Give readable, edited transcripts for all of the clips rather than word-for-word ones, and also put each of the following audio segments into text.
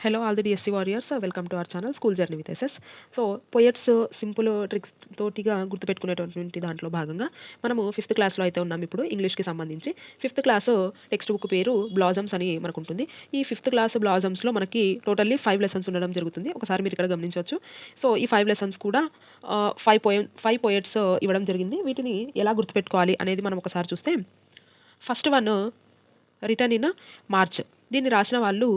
Hello all the DSC warriors, welcome to our channel school journey with SS. So poets simple tricks తోటిగా గుర్తుపెట్టుకునేటటువంటి దాంట్లో భాగంగా మనము fifth క్లాస్లో అయితే ఉన్నాం. ఇప్పుడు ఇంగ్లీష్కి సంబంధించి ఫిఫ్త్ క్లాస్ టెక్స్ట్ బుక్ పేరు బ్లాజమ్స్ అని మనకు ఉంటుంది. ఈ ఫిఫ్త్ క్లాస్ బ్లాజమ్స్లో మనకి టోటల్లీ 5 లెసన్స్ ఉండడం జరుగుతుంది. ఒకసారి మీరు ఇక్కడ గమనించవచ్చు. సో ఈ 5 లెసన్స్ కూడా 5 పోయట్స్ ఇవ్వడం జరిగింది. వీటిని ఎలా గుర్తుపెట్టుకోవాలి అనేది మనం ఒకసారి చూస్తే, first one return in March. దీన్ని రాసిన వాళ్ళు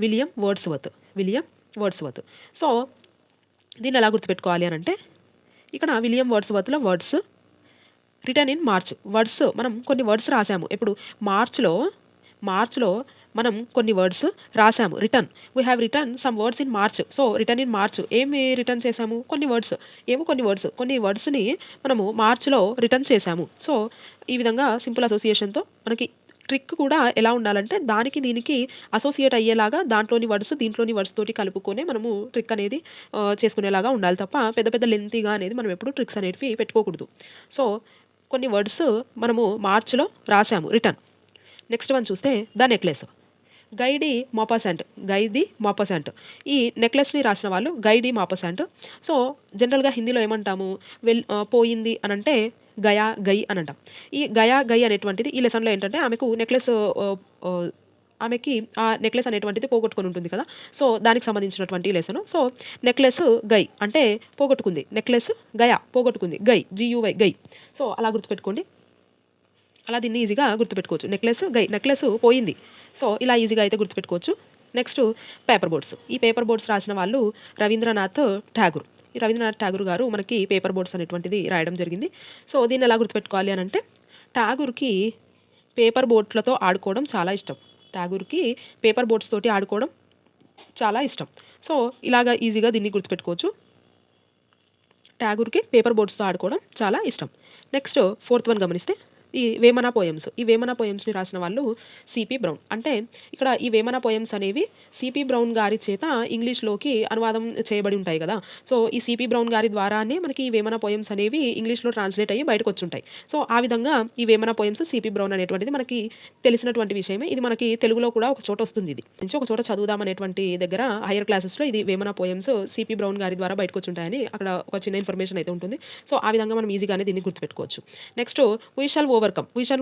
విలియం వర్డ్స్వర్త్. సో దీన్ని ఎలా గుర్తుపెట్టుకోవాలి అని అంటే, ఇక్కడ విలియం వర్డ్స్వర్త్లో words written in March. Words మనం కొన్ని వర్డ్స్ రాసాము. ఎప్పుడు మార్చ్లో మనం కొన్ని వర్డ్స్ రాసాము. We have written some words in March. So written in March ఏమి రిటర్న్ చేసాము? కొన్ని వర్డ్స్ని మనము మార్చ్లో రిటర్న్ చేసాము. సో ఈ విధంగా సింపుల్ అసోసియేషన్తో మనకి ట్రిక్ కూడా ఎలా ఉండాలంటే, దానికి దీనికి అసోసియేట్ అయ్యేలాగా దీంట్లోని వర్డ్స్ తోటి కలుపుకొని మనము ట్రిక్ అనేది చేసుకునేలాగా ఉండాలి తప్ప పెద్ద పెద్ద లెంతీగా అనేది మనం ఎప్పుడు ట్రిక్స్ అనేవి పెట్టుకోకూడదు. సో కొన్ని వర్డ్స్ మనము మార్చ్లో రాసాము రిటర్న్. నెక్స్ట్ వన్ చూస్తే ద నెక్లెస్. గైడి మాపసెంట్. ఈ నెక్లెస్ని రాసిన వాళ్ళు గైడి మాపసెంట్. సో జనరల్గా హిందీలో ఏమంటాము? పోయింది అని అంటే గై అని అంటాం. ఈ గై అనేటువంటిది ఈ లెసన్లో ఏంటంటే, ఆమెకి ఆ నెక్లెస్ అనేటువంటిది పోగొట్టుకొని ఉంటుంది కదా. సో దానికి సంబంధించినటువంటి లెసను. సో నెక్లెస్ గై అంటే పోగొట్టుకుంది, నెక్లెస్ పోగొట్టుకుంది, గై. సో అలా గుర్తుపెట్టుకోండి. అలా దీన్ని ఈజీగా గుర్తుపెట్టుకోవచ్చు. నెక్లెస్ పోయింది. సో ఇలా ఈజీగా అయితే గుర్తుపెట్టుకోవచ్చు. Next paper boats. ఈ పేపర్ బోర్డ్స్ రాసిన వాళ్ళు రవీంద్రనాథ్ ఠాగూర్. ఈ రవీంద్రనాథ్ ఠాగూర్ గారు మనకి పేపర్ బోర్డ్స్ అనేటువంటిది రాయడం జరిగింది. సో దీన్ని ఎలా గుర్తుపెట్టుకోవాలి అని అంటే, ఠాగూర్కి పేపర్ బోర్డ్లతో ఆడుకోవడం చాలా ఇష్టం. సో ఇలాగా ఈజీగా దీన్ని గుర్తుపెట్టుకోవచ్చు. ఠాగూర్కి పేపర్ బోర్డ్స్తో ఆడుకోవడం చాలా ఇష్టం. నెక్స్ట్ ఫోర్త్ వన్ గమనిస్తే, ఈ వేమన పోయమ్స్ని రాసిన వాళ్ళు సిపి బ్రౌన్. అంటే ఇక్కడ ఈ వేమన పోయమ్స్ అనేవి సిపి బ్రౌన్ గారి చేత ఇంగ్లీష్లోకి అనువాదం చేయబడి ఉంటాయి కదా. సో ఈ సిపి బ్రౌన్ గారి ద్వారానే మనకి ఈ వేమన పోయమ్స్ అనేవి ఇంగ్లీష్లో ట్రాన్స్లేట్ అయ్యి బయటకు వచ్చుంటాయి. సో ఆ విధంగా ఈ వేమన పోయమ్స్ సిపి బ్రౌన్ అనేటువంటిది మనకి తెలిసినటువంటి విషయమే. ఇది మనకి తెలుగులో కూడా ఒక చోట వస్తుంది. ఇది నుంచి ఒక చోట చదువుదాం అనేటువంటి దగ్గర హైయర్ క్లాసెస్లో ఇది వేమన పోయమ్స్ సిపి బ్రౌన్ గారి ద్వారా బయటకు వచ్చుంటాయని అక్కడ ఒక చిన్న ఇన్ఫర్మేషన్ అయితే ఉంటుంది. సో ఆ విధంగా మనం ఈజీగానే దీన్ని గుర్తుపెట్టుకోవచ్చు. నెక్స్ట్ వీ షల్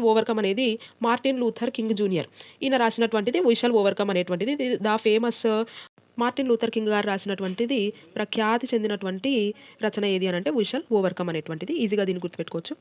ఓవర్కమ్ అనేది మార్టిన్ లూథర్ కింగ్ జూనియర్ ఈయన రాసినటువంటిది. వీ షల్ ఓవర్కమ్ అనేటువంటిది the famous Martin Luther king గారు రాసినటువంటిది ప్రఖ్యాతి చెందినటువంటి రచన ఏది అని అంటే వీ షల్ ఓవర్కమ్ అనేటువంటిది. ఈజీగా దీన్ని గుర్తుపెట్టుకోవచ్చు.